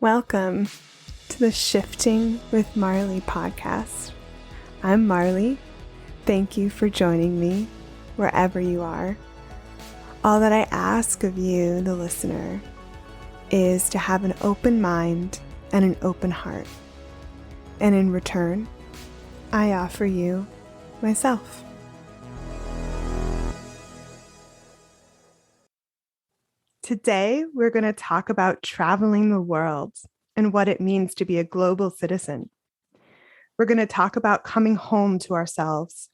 Welcome to the Shifting with Marlee podcast. I'm Marlee. Thank you for joining me wherever you are. All that I ask of you, the listener, is to have an open mind and an open heart. And in return, I offer you myself. Today, we're going to talk about traveling the world and what it means to be a global citizen. We're going to talk about coming home to ourselves,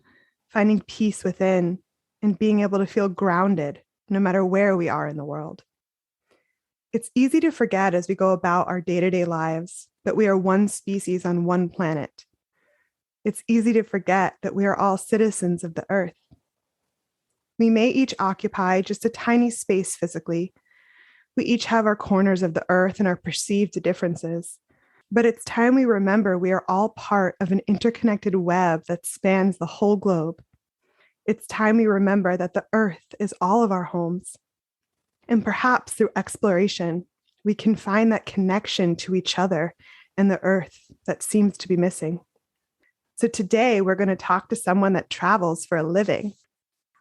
finding peace within, and being able to feel grounded no matter where we are in the world. It's easy to forget as we go about our day-to-day lives that we are one species on one planet. It's easy to forget that we are all citizens of the earth. We may each occupy just a tiny space physically. We each have our corners of the earth and our perceived differences. But it's time we remember we are all part of an interconnected web that spans the whole globe. It's time we remember that the earth is all of our homes. And perhaps through exploration, we can find that connection to each other and the earth that seems to be missing. So today we're going to talk to someone that travels for a living.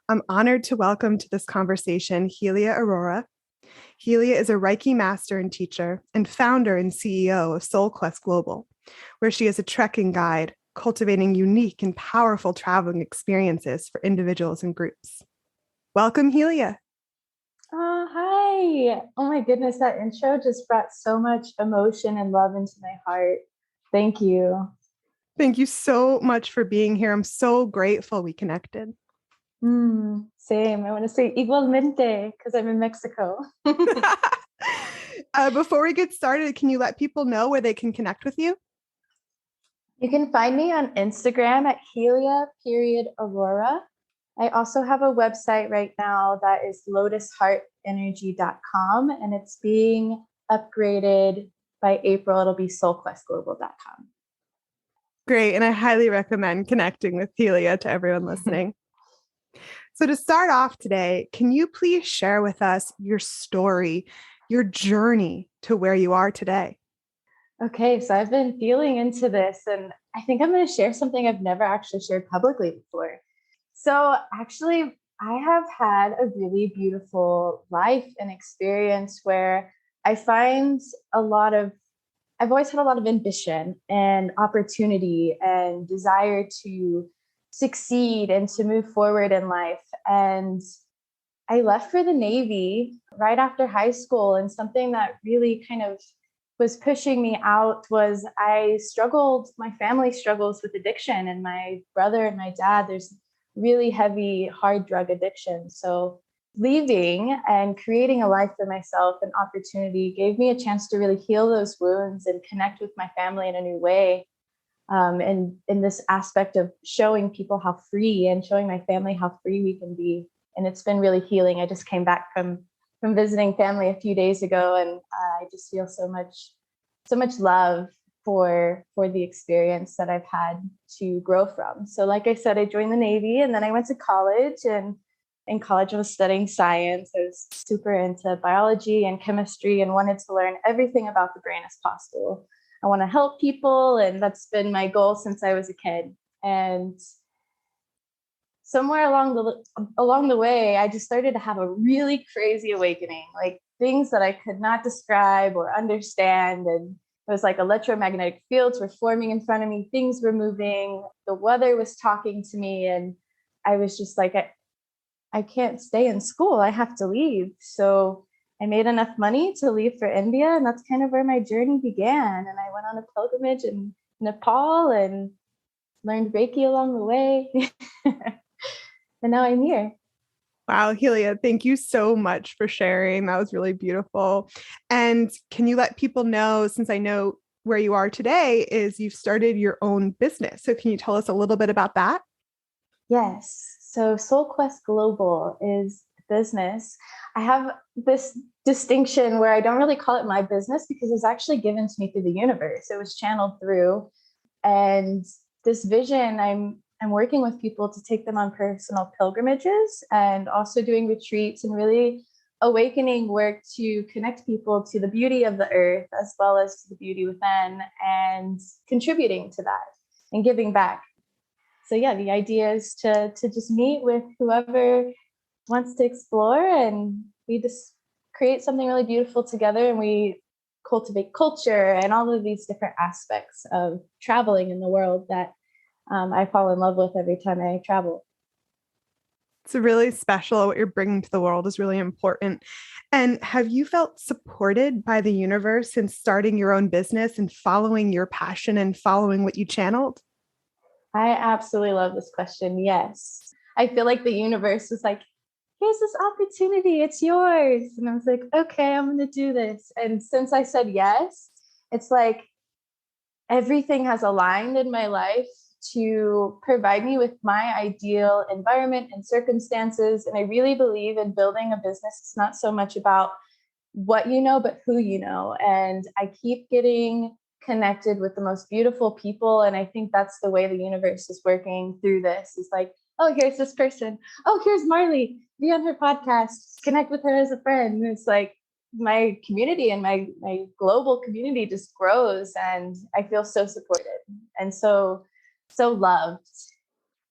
I'm honored to welcome to this conversation Helia Aurora. Helia is a Reiki master and teacher and founder and CEO of SolQuest Global, where she is a trekking guide, cultivating unique and powerful traveling experiences for individuals and groups. Welcome, Helia. Oh, hi. Oh my goodness, that intro just brought so much emotion and love into my heart. Thank you. Thank you so much for being here. I'm so grateful we connected. Same. I want to say igualmente because I'm in Mexico. Before we get started, can you let people know where they can connect with you? You can find me on Instagram at Helia_Aurora. I also have a website right now that is lotusheartenergy.com, and it's being upgraded by April. It'll be SolQuestGlobal.com. Great. And I highly recommend connecting with Helia to everyone listening. So to start off today, can you please share with us your story, your journey to where you are today? Okay, so I've been feeling into this, and I think I'm going to share something I've never actually shared publicly before. So actually, I have had a really beautiful life and experience where I find I've always had a lot of ambition and opportunity and desire to succeed and to move forward in life. And I left for the Navy right after high school, and something that really kind of was pushing me out was my family struggles with addiction, and my brother and my dad, there's really heavy, hard drug addiction. So leaving and creating a life for myself, an opportunity, gave me a chance to really heal those wounds and connect with my family in a new way. And in this aspect of showing people how free and showing my family how free we can be. And it's been really healing. I just came back from visiting family a few days ago, and I just feel so much love for the experience that I've had to grow from. So like I said, I joined the Navy, and then I went to college, and in college I was studying science. I was super into biology and chemistry and wanted to learn everything about the brain as possible. I want to help people, and that's been my goal since I was a kid. And somewhere along the way, I just started to have a really crazy awakening, like things that I could not describe or understand. And it was like electromagnetic fields were forming in front of me. Things were moving. The weather was talking to me. And I was just like, I can't stay in school. I have to leave. So I made enough money to leave for India. And that's kind of where my journey began. And I went on a pilgrimage in Nepal and learned Reiki along the way. And now I'm here. Wow, Helia, thank you so much for sharing. That was really beautiful. And can you let people know, since I know where you are today, is you've started your own business. So can you tell us a little bit about that? Yes. So SolQuest Global is business. I have this distinction where I don't really call it my business because it's actually given to me through the universe. It was channeled through. And this vision, I'm working with people to take them on personal pilgrimages and also doing retreats and really awakening work to connect people to the beauty of the earth as well as to the beauty within, and contributing to that and giving back. So yeah, the idea is to just meet with whoever wants to explore, and we just create something really beautiful together, and we cultivate culture and all of these different aspects of traveling in the world that I fall in love with every time I travel. It's really special. What you're bringing to the world is really important. And have you felt supported by the universe in starting your own business and following your passion and following what you channeled? I absolutely love this question. Yes. I feel like the universe is like, here's this opportunity, it's yours. And I was like, okay, I'm going to do this. And since I said yes, it's like everything has aligned in my life to provide me with my ideal environment and circumstances. And I really believe in building a business. It's not so much about what you know, but who you know. And I keep getting connected with the most beautiful people. And I think that's the way the universe is working through this. Is like, oh, here's this person. Oh, here's Marlee. Be on her podcast. Connect with her as a friend. And it's like my community and my global community just grows, and I feel so supported and so loved.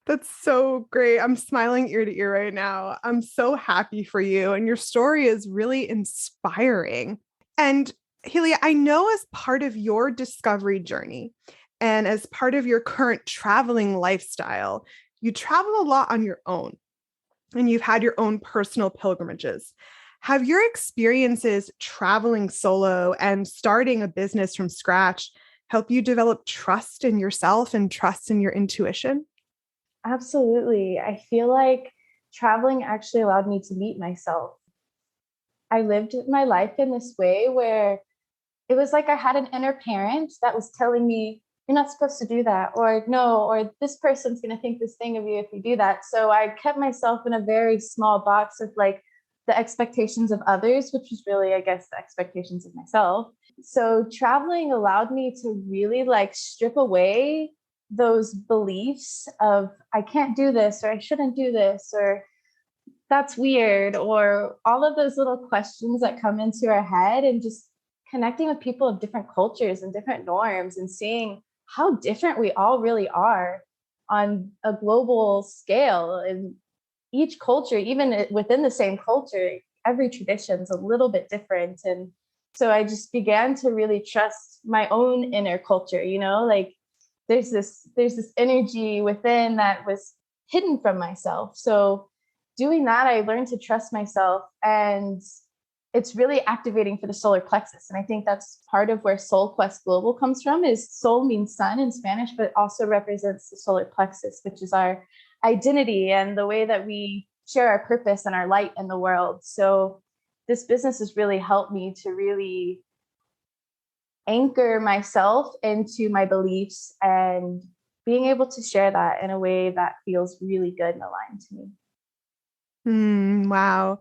That's so great. I'm smiling ear to ear right now. I'm so happy for you. And your story is really inspiring. And Helia, I know as part of your discovery journey and as part of your current traveling lifestyle, you travel a lot on your own and you've had your own personal pilgrimages. Have your experiences traveling solo and starting a business from scratch help you develop trust in yourself and trust in your intuition? Absolutely. I feel like traveling actually allowed me to meet myself. I lived my life in this way where it was like I had an inner parent that was telling me, you're not supposed to do that, or no, or this person's going to think this thing of you if you do that. So I kept myself in a very small box of like the expectations of others, which was really, I guess, the expectations of myself. So traveling allowed me to really like strip away those beliefs of I can't do this, or I shouldn't do this, or that's weird, or all of those little questions that come into our head, and just connecting with people of different cultures and different norms and seeing how different we all really are on a global scale. And each culture, even within the same culture, every tradition is a little bit different. And so I just began to really trust my own inner culture, like there's this energy within that was hidden from myself. So doing that, I learned to trust myself, and it's really activating for the solar plexus. And I think that's part of where SolQuest Global comes from. Is soul means sun in Spanish, but it also represents the solar plexus, which is our identity and the way that we share our purpose and our light in the world. So this business has really helped me to really anchor myself into my beliefs and being able to share that in a way that feels really good and aligned to me. Wow.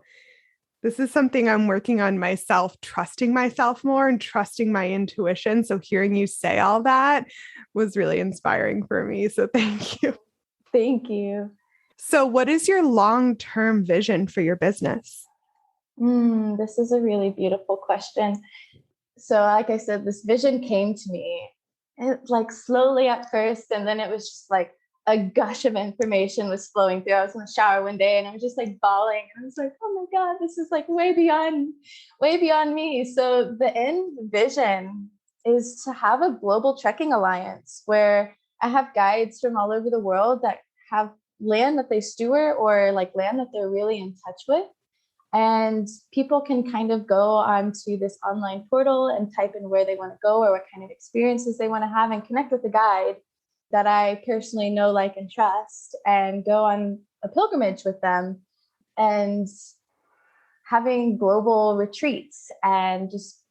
This is something I'm working on myself, trusting myself more and trusting my intuition. So hearing you say all that was really inspiring for me. So thank you. Thank you. So what is your long-term vision for your business? This is a really beautiful question. So like I said, this vision came to me, like slowly at first, and then it was just like a gush of information was flowing through. I was in the shower one day and I was just like bawling, and I was like, oh my God, this is like way beyond me. So the end vision is to have a global trekking alliance where I have guides from all over the world that have land that they steward, or like land that they're really in touch with. And people can kind of go onto this online portal and type in where they want to go or what kind of experiences they want to have, and connect with a guide that I personally know, like, and trust, and go on a pilgrimage with them, and having global retreats and just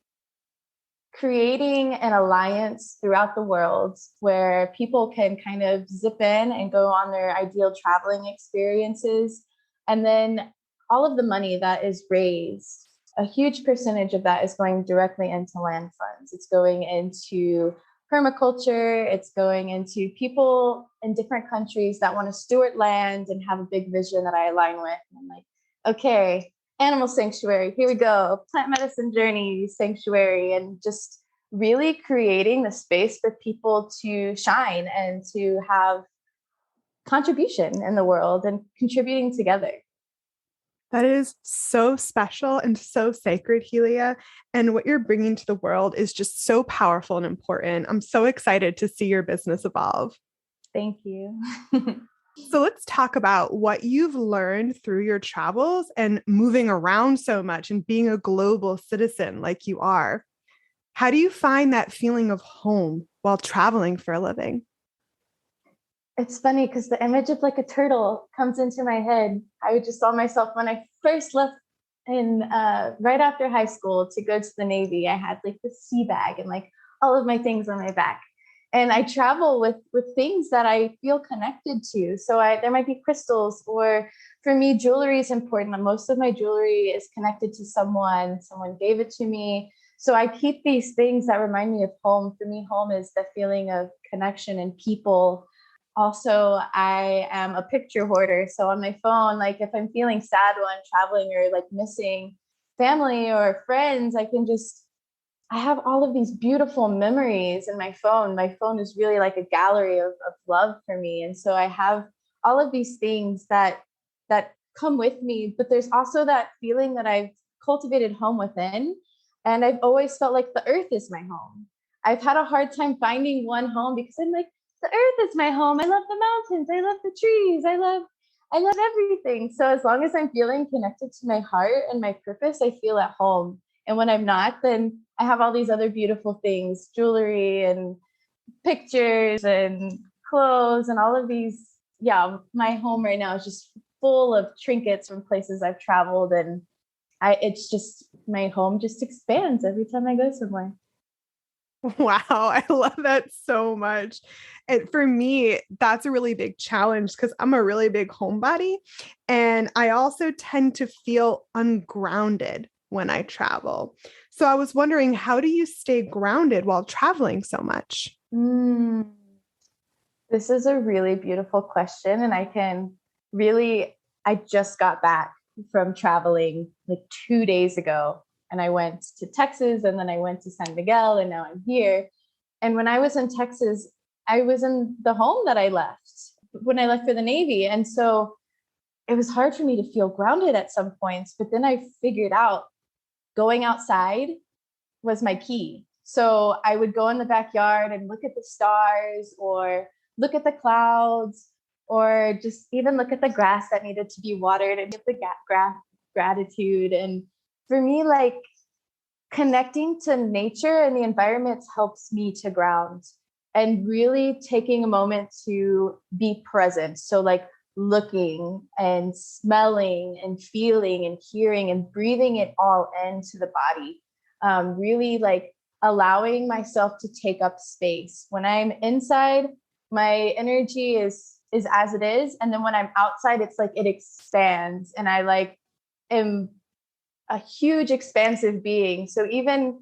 creating an alliance throughout the world where people can kind of zip in and go on their ideal traveling experiences. And then all of the money that is raised, a huge percentage of that is going directly into land funds. It's going into permaculture. It's going into people in different countries that want to steward land and have a big vision that I align with. And I'm like, okay, animal sanctuary. Here we go. Plant medicine journey sanctuary, and just really creating the space for people to shine and to have contribution in the world and contributing together. That is so special and so sacred, Helia. And what you're bringing to the world is just so powerful and important. I'm so excited to see your business evolve. Thank you. So let's talk about what you've learned through your travels and moving around so much and being a global citizen like you are. How do you find that feeling of home while traveling for a living? It's funny because the image of like a turtle comes into my head. I just saw myself when I first left in right after high school to go to the Navy. I had like the sea bag and like all of my things on my back. And I travel with things that I feel connected to. So there might be crystals, or for me, jewelry is important. Most of my jewelry is connected to someone. Someone gave it to me. So I keep these things that remind me of home. For me, home is the feeling of connection and people. Also, I am a picture hoarder. So on my phone, like if I'm feeling sad while I'm traveling or like missing family or friends, I have all of these beautiful memories in my phone. My phone is really like a gallery of love for me. And so I have all of these things that come with me, but there's also that feeling that I've cultivated home within. And I've always felt like the earth is my home. I've had a hard time finding one home because I'm like, the earth is my home. I love the mountains. I love the trees. I love everything. So as long as I'm feeling connected to my heart and my purpose, I feel at home. And when I'm not, then I have all these other beautiful things, jewelry and pictures and clothes and all of these. Yeah, my home right now is just full of trinkets from places I've traveled. And it's just, my home just expands every time I go somewhere. Wow, I love that so much. And for me, that's a really big challenge because I'm a really big homebody. And I also tend to feel ungrounded when I travel. So I was wondering, how do you stay grounded while traveling so much? Mm, this is a really beautiful question. And I just got back from traveling like 2 days ago. And I went to Texas and then I went to San Miguel and now I'm here. And when I was in Texas, I was in the home that I left when I left for the Navy. And so it was hard for me to feel grounded at some points. But then I figured out going outside was my key. So I would go in the backyard and look at the stars or look at the clouds or just even look at the grass that needed to be watered and get the gratitude. And for me, like connecting to nature and the environment helps me to ground and really taking a moment to be present. So like looking and smelling and feeling and hearing and breathing it all into the body. Really like allowing myself to take up space. When I'm inside, my energy is as it is. And then when I'm outside, it's like it expands and I like am a huge expansive being. So even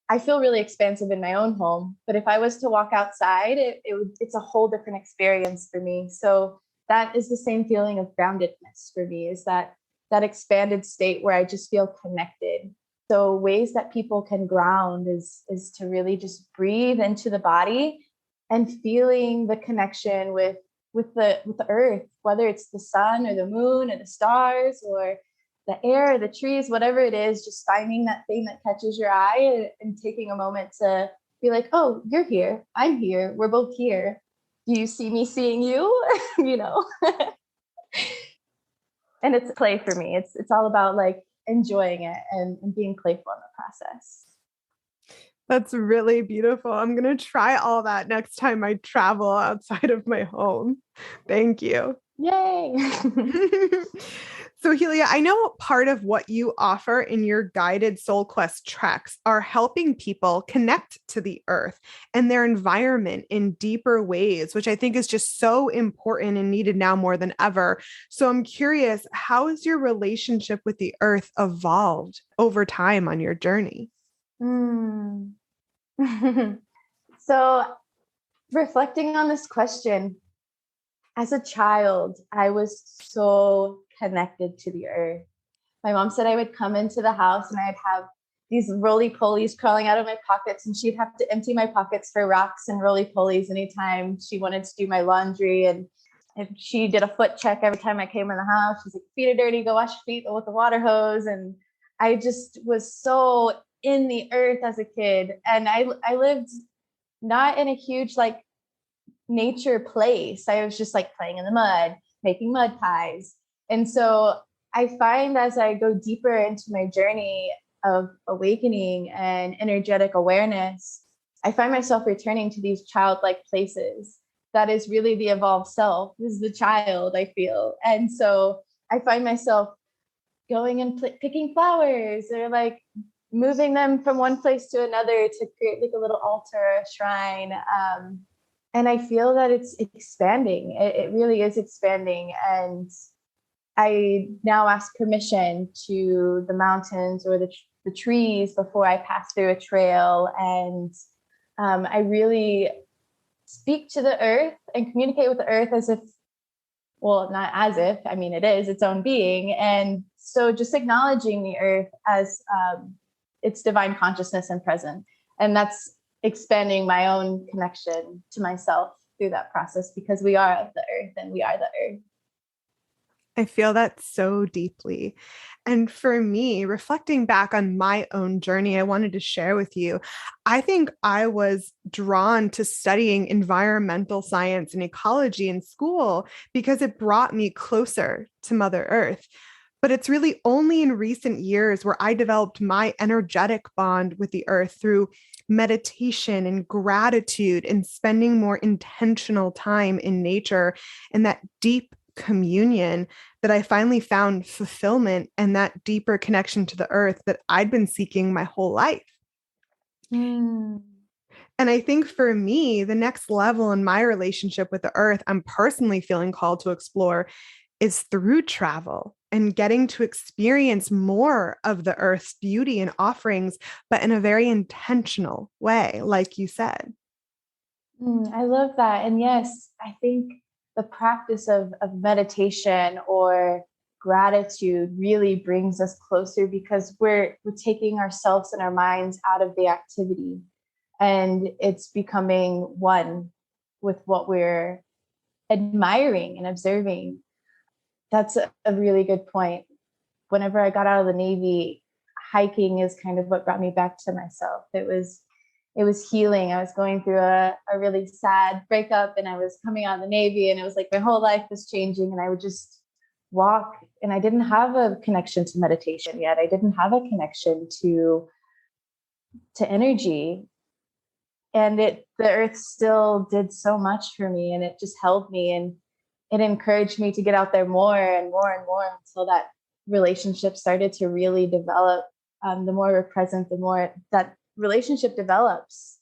I feel really expansive in my own home, but if I was to walk outside, it's a whole different experience for me. So that is the same feeling of groundedness for me, is that expanded state where I just feel connected. So ways that people can ground is to really just breathe into the body and feeling the connection with the earth, whether it's the sun or the moon or the stars or the air, the trees, whatever it is, just finding that thing that catches your eye and taking a moment to be like, oh, you're here. I'm here. We're both here. Do you see me seeing you? you know? And it's play for me. It's all about like enjoying it and being playful in the process. That's really beautiful. I'm going to try all that next time I travel outside of my home. Thank you. Yay. So, Helia, I know part of what you offer in your guided SolQuest treks are helping people connect to the earth and their environment in deeper ways, which I think is just so important and needed now more than ever. So I'm curious, how has your relationship with the earth evolved over time on your journey? Mm. So reflecting on this question, as a child, I was so connected to the earth. My mom said I would come into the house and I'd have these roly-polies crawling out of my pockets, and she'd have to empty my pockets for rocks and roly-polies anytime she wanted to do my laundry. And if she did a foot check every time I came in the house, she's like, feet are dirty, go wash your feet with the water hose. And I just was so in the earth as a kid. And I lived not in a huge like nature place. I was just like playing in the mud, making mud pies. And so I find as I go deeper into my journey of awakening and energetic awareness, I find myself returning to these childlike places. That is really the evolved self. This is the child, I feel. And so I find myself going and picking flowers, or like moving them from one place to another to create like a little altar, a shrine. And I feel that it's expanding. It really is expanding. And I now ask permission to the mountains or the trees before I pass through a trail. And I really speak to the earth and communicate with the earth as if, well, not as if, I mean, it is its own being. And so just acknowledging the earth as its divine consciousness and present. And that's expanding my own connection to myself through that process, because we are of the earth and we are the earth. I feel that so deeply. And for me, reflecting back on my own journey, I wanted to share with you. I think I was drawn to studying environmental science and ecology in school because it brought me closer to Mother Earth. But it's really only in recent years where I developed my energetic bond with the earth through meditation and gratitude and spending more intentional time in nature and that deep communion, that I finally found fulfillment and that deeper connection to the earth that I'd been seeking my whole life. Mm. And I think for me, the next level in my relationship with the earth, I'm personally feeling called to explore is through travel and getting to experience more of the earth's beauty and offerings, but in a very intentional way, like you said. I love that. And yes, I think the practice of meditation or gratitude really brings us closer, because we're taking ourselves and our minds out of the activity, and it's becoming one with what we're admiring and observing. That's a really good point. Whenever I got out of the Navy, hiking is kind of what brought me back to myself. It was healing. I was going through a really sad breakup, and I was coming out of the Navy, and it was like my whole life was changing, and I would just walk, and I didn't have a connection to meditation yet. I didn't have a connection to energy. And the earth still did so much for me, and it just held me, and it encouraged me to get out there more and more and more until that relationship started to really develop. The more we're present, the more that relationship develops.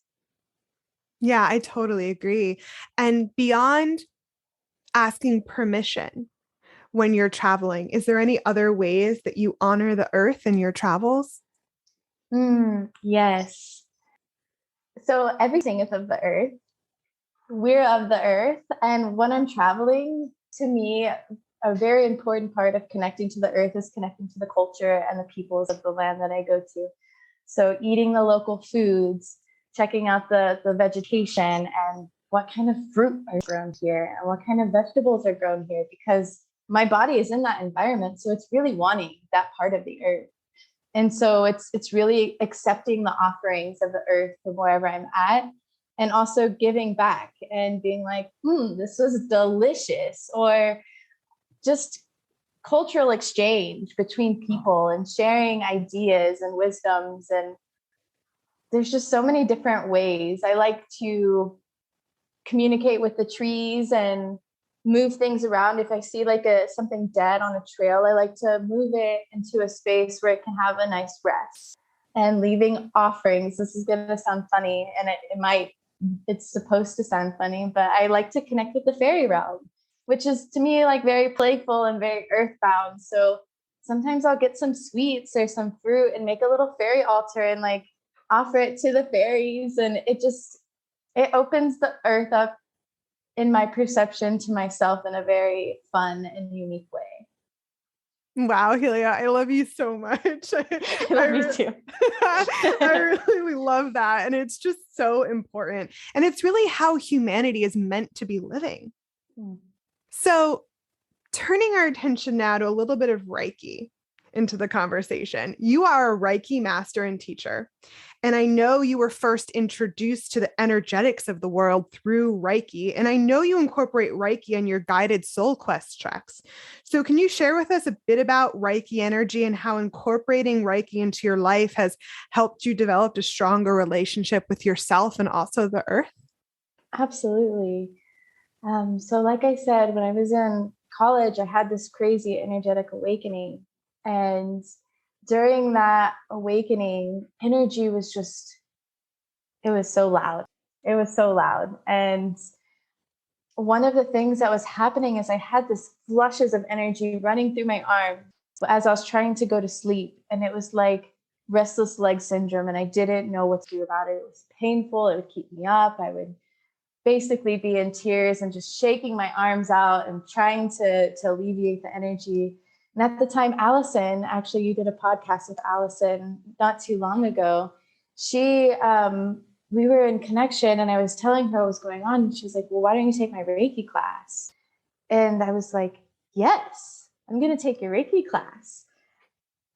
Yeah, I totally agree. And beyond asking permission when you're traveling, is there any other ways that you honor the earth in your travels? Yes. So everything is of the earth. We're of the earth. And when I'm traveling, to me, a very important part of connecting to the earth is connecting to the culture and the peoples of the land that I go to. So eating the local foods, checking out the vegetation, and what kind of fruit are grown here and what kind of vegetables are grown here, because my body is in that environment. So it's really wanting that part of the earth. And so it's really accepting the offerings of the earth from wherever I'm at, and also giving back and being like, this was delicious, or just cultural exchange between people and sharing ideas and wisdoms. And there's just so many different ways. I like to communicate with the trees and move things around. If I see like something dead on a trail, I like to move it into a space where it can have a nice rest. And leaving offerings. This is going to sound funny, and it's supposed to sound funny, but I like to connect with the fairy realm, which is to me like very playful and very earthbound. So sometimes I'll get some sweets or some fruit and make a little fairy altar and like offer it to the fairies. And it opens the earth up in my perception to myself in a very fun and unique way. Wow, Helia, I love you so much. I love you too. I really love that. And it's just so important. And it's really how humanity is meant to be living. Mm. So, turning our attention now to a little bit of Reiki into the conversation. You are a Reiki master and teacher. And I know you were first introduced to the energetics of the world through Reiki. And I know you incorporate Reiki in your guided SolQuest treks. So, can you share with us a bit about Reiki energy and how incorporating Reiki into your life has helped you develop a stronger relationship with yourself and also the earth? Absolutely. So like I said, when I was in college, I had this crazy energetic awakening. And during that awakening, energy was just, it was so loud. It was so loud. And one of the things that was happening is I had this flushes of energy running through my arm as I was trying to go to sleep. And it was like restless leg syndrome. And I didn't know what to do about it. It was painful. It would keep me up. I would basically be in tears and just shaking my arms out and trying to alleviate the energy. And at the time, Allison, actually, you did a podcast with Allison not too long ago. She, we were in connection and I was telling her what was going on. And she was like, well, why don't you take my Reiki class? And I was like, yes, I'm going to take your Reiki class.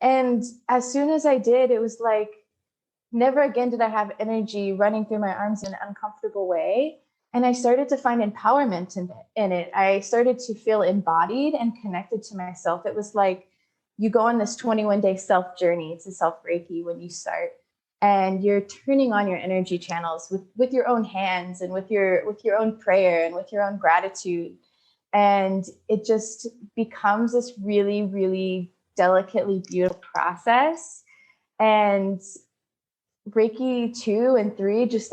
And as soon as I did, it was like, never again did I have energy running through my arms in an uncomfortable way. And I started to find empowerment in it. I started to feel embodied and connected to myself. It was like you go on this 21-day self journey to self Reiki when you start, and you're turning on your energy channels with your own hands and with your own prayer and with your own gratitude. And it just becomes this really, really delicately beautiful process. And Reiki 2 and 3 just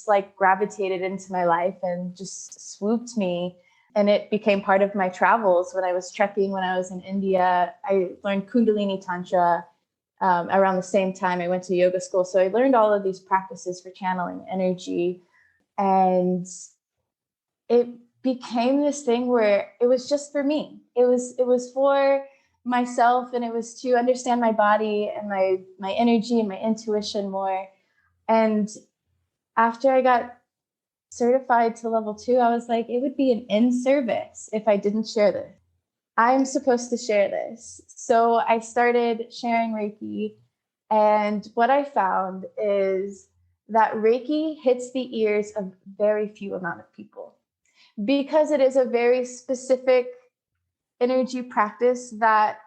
like gravitated into my life and just swooped me. And it became part of my travels. When I was trekking, when I was in India, I learned Kundalini Tantra. Around the same time, I went to yoga school. So I learned all of these practices for channeling energy. And it became this thing where it was just for me. It was for myself, and it was to understand my body and my energy and my intuition more. And after I got certified to level 2, I was like, it would be an in-service if I didn't share this. I'm supposed to share this. So I started sharing Reiki. And what I found is that Reiki hits the ears of very few amount of people because it is a very specific energy practice that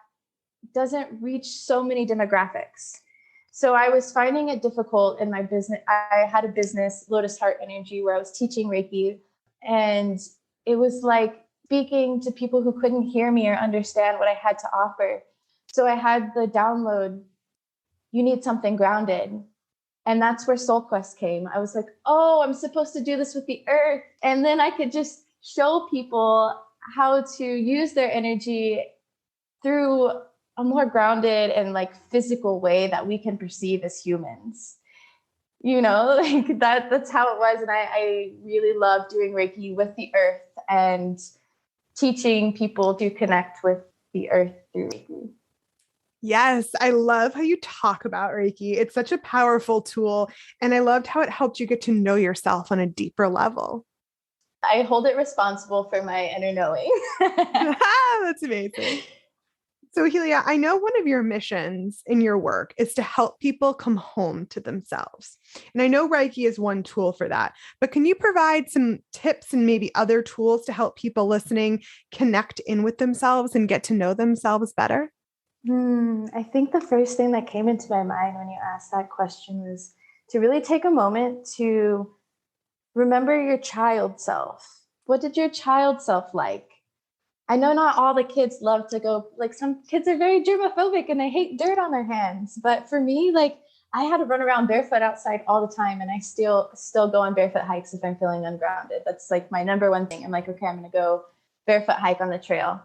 doesn't reach so many demographics. So I was finding it difficult in my business. I had a business, Lotus Heart Energy, where I was teaching Reiki. And it was like speaking to people who couldn't hear me or understand what I had to offer. So I had the download, you need something grounded. And that's where SolQuest came. I was like, oh, I'm supposed to do this with the earth. And then I could just show people how to use their energy through a more grounded and like physical way that we can perceive as humans. Like that's how it was. And I really love doing Reiki with the earth and teaching people to connect with the earth through Reiki. Yes, I love how you talk about Reiki. It's such a powerful tool. And I loved how it helped you get to know yourself on a deeper level. I hold it responsible for my inner knowing. That's amazing. So, Helia, I know one of your missions in your work is to help people come home to themselves. And I know Reiki is one tool for that, but can you provide some tips and maybe other tools to help people listening connect in with themselves and get to know themselves better? I think the first thing that came into my mind when you asked that question was to really take a moment to remember your child self. What did your child self like? I know not all the kids love to go, like some kids are very germophobic and they hate dirt on their hands. But for me, like I had to run around barefoot outside all the time. And I still go on barefoot hikes if I'm feeling ungrounded. That's like my number one thing. I'm like, okay, I'm going to go barefoot hike on the trail.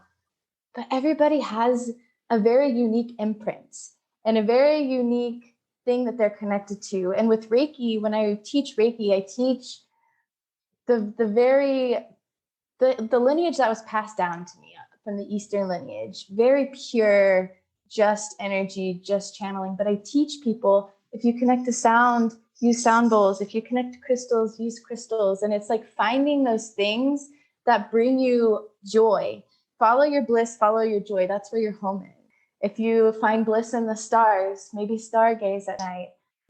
But everybody has a very unique imprint and a very unique thing that they're connected to. And with Reiki, when I teach Reiki, I teach the lineage that was passed down to me, from the Eastern lineage, very pure, just energy, just channeling. But I teach people, if you connect to sound, use sound bowls. If you connect to crystals, use crystals. And it's like finding those things that bring you joy. Follow your bliss, follow your joy. That's where your home is. If you find bliss in the stars, maybe stargaze at night.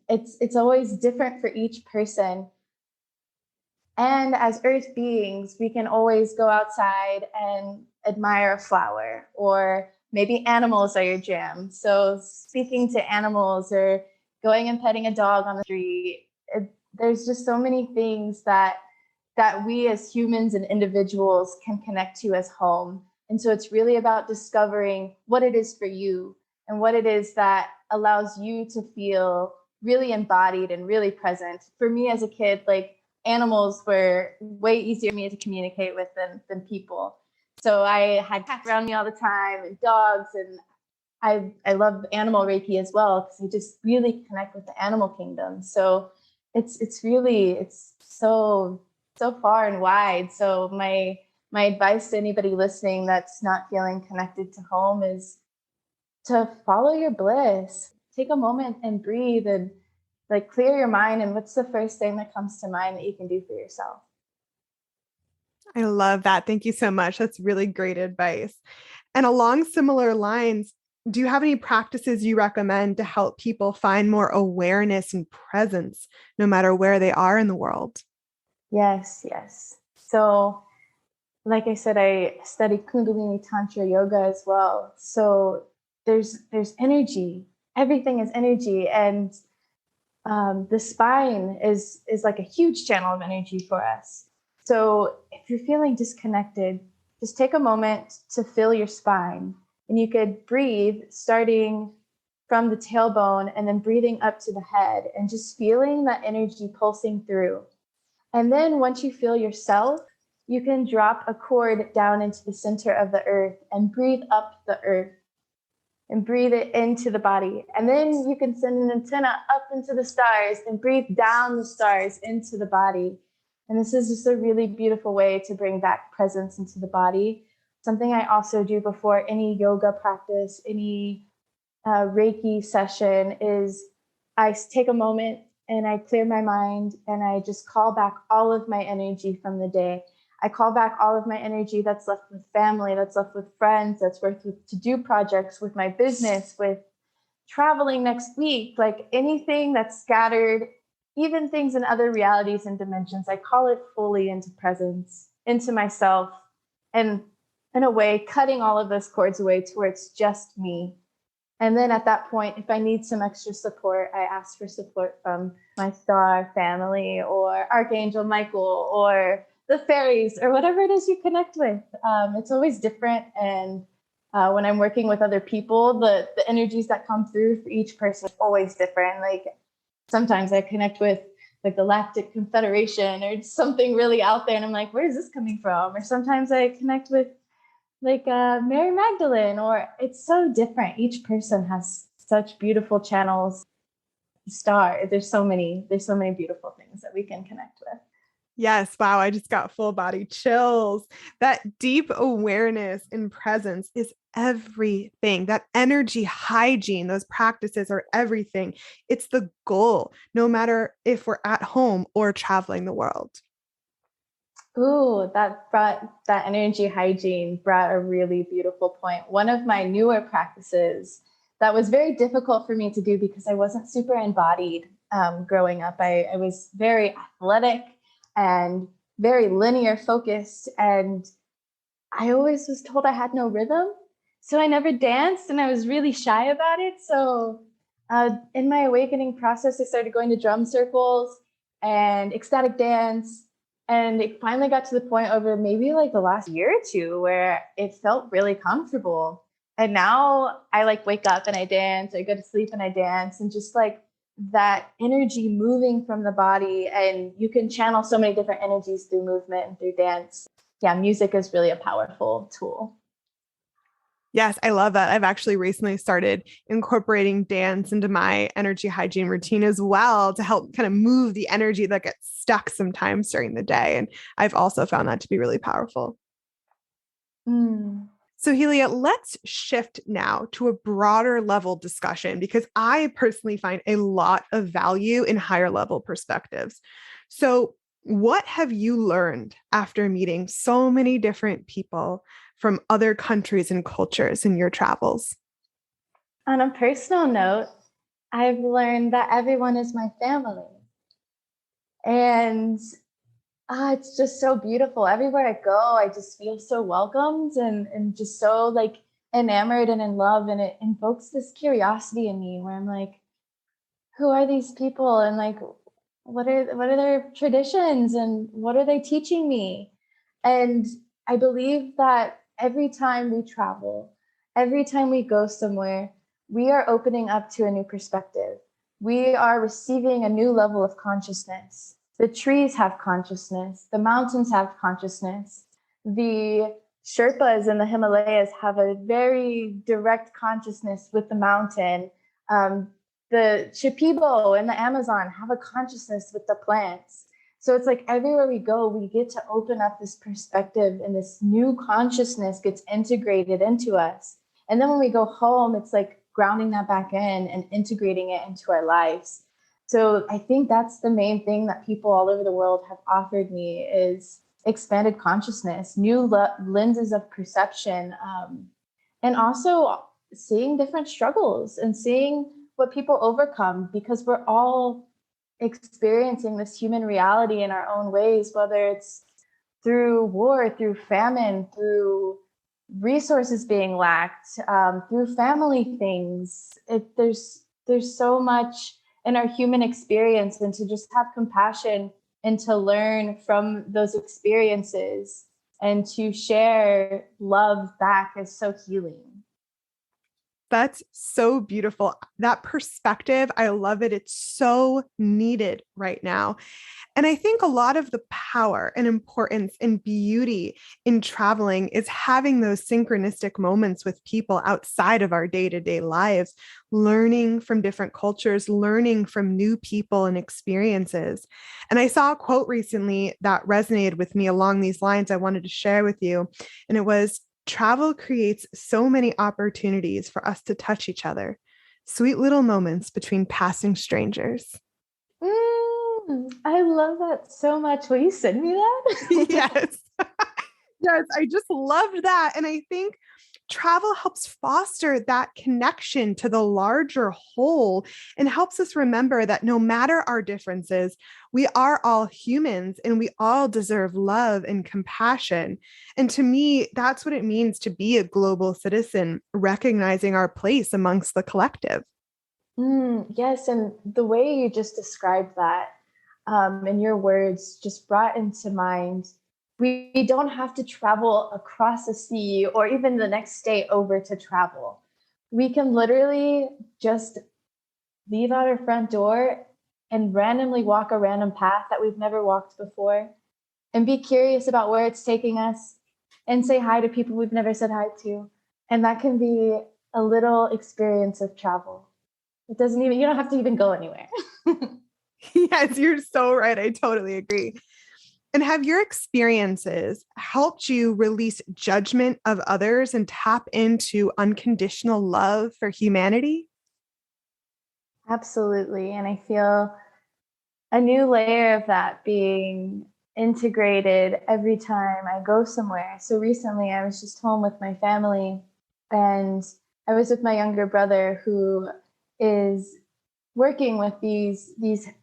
It's always different for each person. And as earth beings, we can always go outside and admire a flower, or maybe animals are your jam. So speaking to animals or going and petting a dog on the street, there's just so many things that we as humans and individuals can connect to as home. And so it's really about discovering what it is for you and what it is that allows you to feel really embodied and really present. For me as a kid, like, animals were way easier for me to communicate with than people. So I had cats around me all the time and dogs, and I love animal Reiki as well, because I just really connect with the animal kingdom. So it's so far and wide. So my advice to anybody listening that's not feeling connected to home is to follow your bliss. Take a moment and breathe and like clear your mind. And what's the first thing that comes to mind that you can do for yourself? I love that. Thank you so much. That's really great advice. And along similar lines, do you have any practices you recommend to help people find more awareness and presence, no matter where they are in the world? Yes. So, like I said, I studied Kundalini Tantra Yoga as well. So there's energy. Everything is energy, and the spine is like a huge channel of energy for us. So if you're feeling disconnected, just take a moment to feel your spine. And you could breathe starting from the tailbone and then breathing up to the head and just feeling that energy pulsing through. And then once you feel yourself, you can drop a cord down into the center of the earth and breathe up the earth and breathe it into the body. And then you can send an antenna up into the stars and breathe down the stars into the body. And this is just a really beautiful way to bring back presence into the body. Something I also do before any yoga practice, any Reiki session, is I take a moment and I clear my mind and I just call back all of my energy from the day. I call back all of my energy that's left with family, that's left with friends, that's worth with to-do projects, with my business, with traveling next week, like anything that's scattered, even things in other realities and dimensions. I call it fully into presence, into myself, and in a way, cutting all of those cords away to where it's just me. And then at that point, if I need some extra support, I ask for support from my star family or Archangel Michael or the fairies or whatever it is you connect with. It's always different. And when I'm working with other people, the energies that come through for each person is always different. Like sometimes I connect with like the Galactic Confederation or something really out there, and I'm like, where is this coming from? Or sometimes I connect with like Mary Magdalene, or it's so different. Each person has such beautiful channels. There's so many beautiful things that we can connect with. Yes. Wow. I just got full body chills. That deep awareness and presence is everything. That energy hygiene, those practices are everything. It's the goal, no matter if we're at home or traveling the world. Ooh, that energy hygiene brought a really beautiful point. One of my newer practices that was very difficult for me to do because I wasn't super embodied growing up. I was very athletic and very linear focused, and I always was told I had no rhythm. So I never danced, and I was really shy about it. So in my awakening process, I started going to drum circles and ecstatic dance. And it finally got to the point over maybe like the last year or two where it felt really comfortable. And now I like wake up and I dance, I go to sleep and I dance, and just like that energy moving from the body. And you can channel so many different energies through movement and through dance. Yeah, music is really a powerful tool. Yes, I love that. I've actually recently started incorporating dance into my energy hygiene routine as well to help kind of move the energy that gets stuck sometimes during the day. And I've also found that to be really powerful. Mm. So, Helia, let's shift now to a broader level discussion because I personally find a lot of value in higher level perspectives. So, what have you learned after meeting so many different people from other countries and cultures in your travels? On a personal note, I've learned that everyone is my family. And it's just so beautiful. Everywhere I go, I just feel so welcomed and just so like enamored and in love. And it invokes this curiosity in me where I'm like, who are these people? And like, what are their traditions and what are they teaching me? And I believe that every time we travel, every time we go somewhere, we are opening up to a new perspective. We are receiving a new level of consciousness. The trees have consciousness, the mountains have consciousness, the Sherpas in the Himalayas have a very direct consciousness with the mountain. The Shipibo in the Amazon have a consciousness with the plants. So it's like everywhere we go, we get to open up this perspective and this new consciousness gets integrated into us. And then when we go home, it's like grounding that back in and integrating it into our lives. So I think that's the main thing that people all over the world have offered me is expanded consciousness, new lenses of perception, and also seeing different struggles and seeing what people overcome, because we're all experiencing this human reality in our own ways, whether it's through war, through famine, through resources being lacked, through family things. There's so much in our human experience, and to just have compassion and to learn from those experiences and to share love back is so healing. That's so beautiful. That perspective, I love it. It's so needed right now. And I think a lot of the power and importance and beauty in traveling is having those synchronistic moments with people outside of our day-to-day lives, learning from different cultures, learning from new people and experiences. And I saw a quote recently that resonated with me along these lines I wanted to share with you. And it was, travel creates so many opportunities for us to touch each other, sweet little moments between passing strangers. I love that so much. Will you send me that? Yes. Yes, I just loved that. And I think travel helps foster that connection to the larger whole and helps us remember that no matter our differences, we are all humans and we all deserve love and compassion. And to me, that's what it means to be a global citizen, recognizing our place amongst the collective. Yes, and the way you just described that in your words just brought into mind, we don't have to travel across the sea or even the next state over to travel. We can literally just leave out our front door and randomly walk a random path that we've never walked before and be curious about where it's taking us and say hi to people we've never said hi to. And that can be a little experience of travel. It doesn't even, you don't have to even go anywhere. Yes, you're so right. I totally agree. And have your experiences helped you release judgment of others and tap into unconditional love for humanity? Absolutely. And I feel a new layer of that being integrated every time I go somewhere. So recently I was just home with my family and I was with my younger brother who is working with these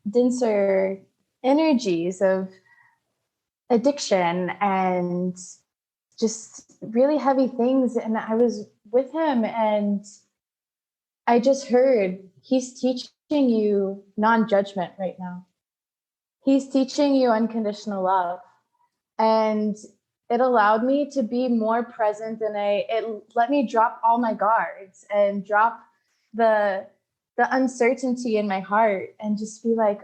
denser energies of addiction and just really heavy things. And I was with him and I just heard he's teaching you non-judgment right now. He's teaching you unconditional love. And it allowed me to be more present and it let me drop all my guards and drop the uncertainty in my heart and just be like,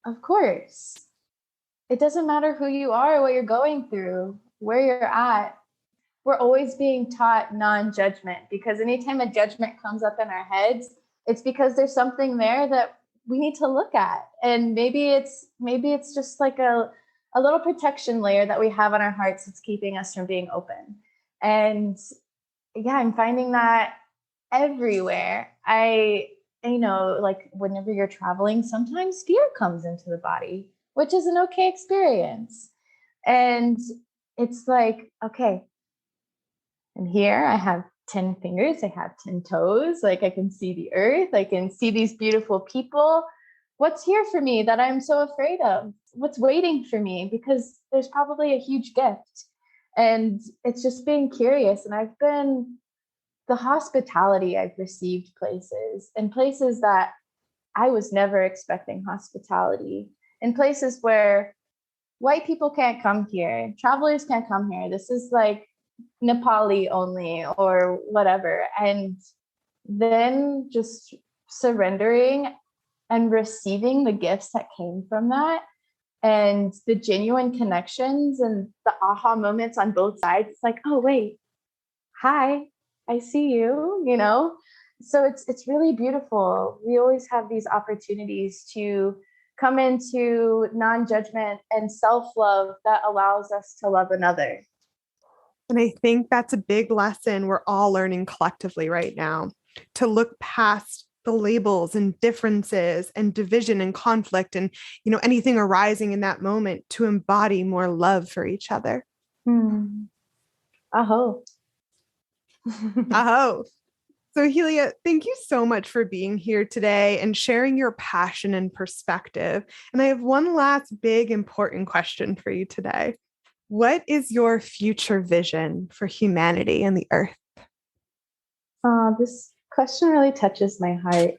of course, it doesn't matter who you are, what you're going through, where you're at. We're always being taught non-judgment because anytime a judgment comes up in our heads, it's because there's something there that we need to look at. And maybe it's just like a little protection layer that we have on our hearts that's keeping us from being open. And yeah, I'm finding that everywhere. Like whenever you're traveling, sometimes fear comes into the body, which is an okay experience. And it's like, okay, and here I have 10 fingers, I have 10 toes, like I can see the earth, I can see these beautiful people. What's here for me that I'm so afraid of? What's waiting for me? Because there's probably a huge gift. And it's just being curious. And the hospitality I've received places, and places that I was never expecting hospitality, in places where white people can't come here, travelers can't come here. This is like Nepali only or whatever. And then just surrendering and receiving the gifts that came from that, and the genuine connections and the aha moments on both sides. It's like, oh, wait, hi, I see you, you know? So it's really beautiful. We always have these opportunities to come into non-judgment and self-love that allows us to love another. And I think that's a big lesson we're all learning collectively right now, to look past the labels and differences and division and conflict and anything arising in that moment, to embody more love for each other. Aho. Aho. So Helia, thank you so much for being here today and sharing your passion and perspective. And I have one last big important question for you today. What is your future vision for humanity and the earth? This question really touches my heart.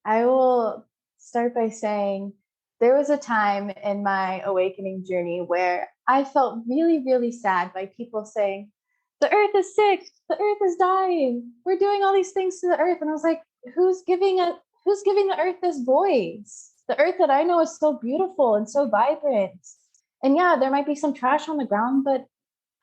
I will start by saying there was a time in my awakening journey where I felt really, really sad by people saying, the earth is sick, the earth is dying, we're doing all these things to the earth. And I was like, who's giving the earth this voice? The earth that I know is so beautiful and so vibrant. And yeah, there might be some trash on the ground, but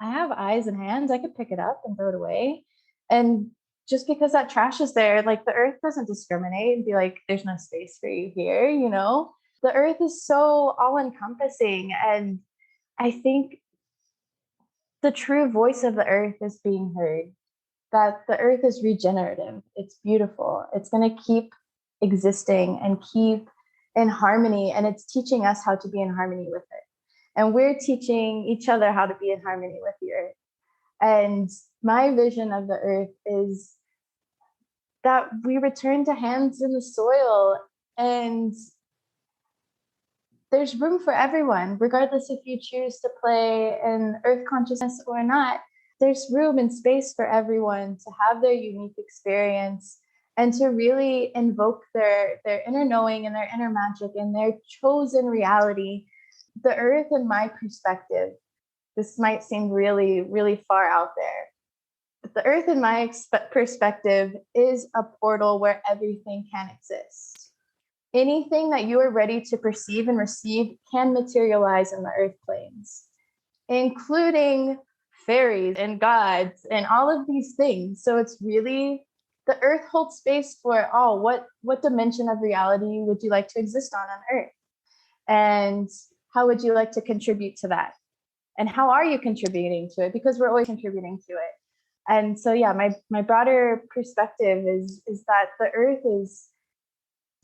I have eyes and hands. I could pick it up and throw it away. And just because that trash is there, like the earth doesn't discriminate and be like, there's no space for you here, you know? The earth is so all encompassing. And I think the true voice of the earth is being heard, that the earth is regenerative. It's beautiful. It's going to keep existing and keep in harmony. And it's teaching us how to be in harmony with it. And we're teaching each other how to be in harmony with the earth. And my vision of the earth is that we return to hands in the soil, and there's room for everyone, regardless if you choose to play in earth consciousness or not. There's room and space for everyone to have their unique experience and to really invoke their inner knowing and their inner magic and their chosen reality. The earth, in my perspective, this might seem really, really far out there, but the earth, in my perspective, is a portal where everything can exist. Anything that you are ready to perceive and receive can materialize in the earth planes, including fairies and gods and all of these things. So it's really, the earth holds space for, what dimension of reality would you like to exist on earth? And how would you like to contribute to that? And how are you contributing to it? Because we're always contributing to it. And so, yeah, my broader perspective is that the earth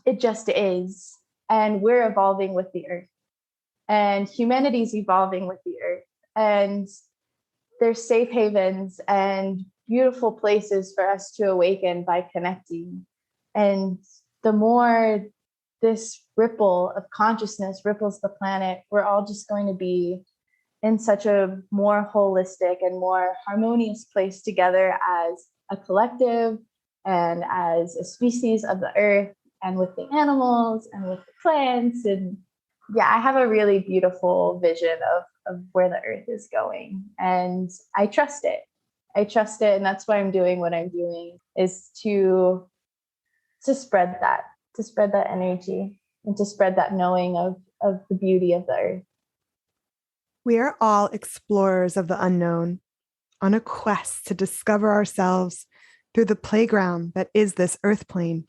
it just is. And we're evolving with the earth. And humanity's evolving with the earth. And there's safe havens and beautiful places for us to awaken by connecting. And the more this ripple of consciousness ripples the planet, we're all just going to be in such a more holistic and more harmonious place together as a collective and as a species of the earth, and with the animals and with the plants. And yeah, I have a really beautiful vision of where the earth is going. And I trust it. And that's why I'm doing what I'm doing, is to spread that energy and to spread that knowing of the beauty of the earth. We are all explorers of the unknown, on a quest to discover ourselves through the playground that is this earth plane.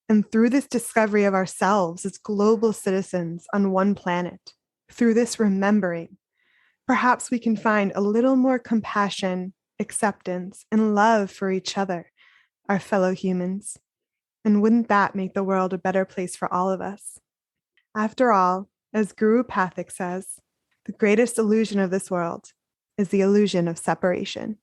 And through this discovery of ourselves as global citizens on one planet, through this remembering, perhaps we can find a little more compassion acceptance, and love for each other, our fellow humans. And wouldn't that make the world a better place for all of us? After all, as Guru Pathik says, the greatest illusion of this world is the illusion of separation.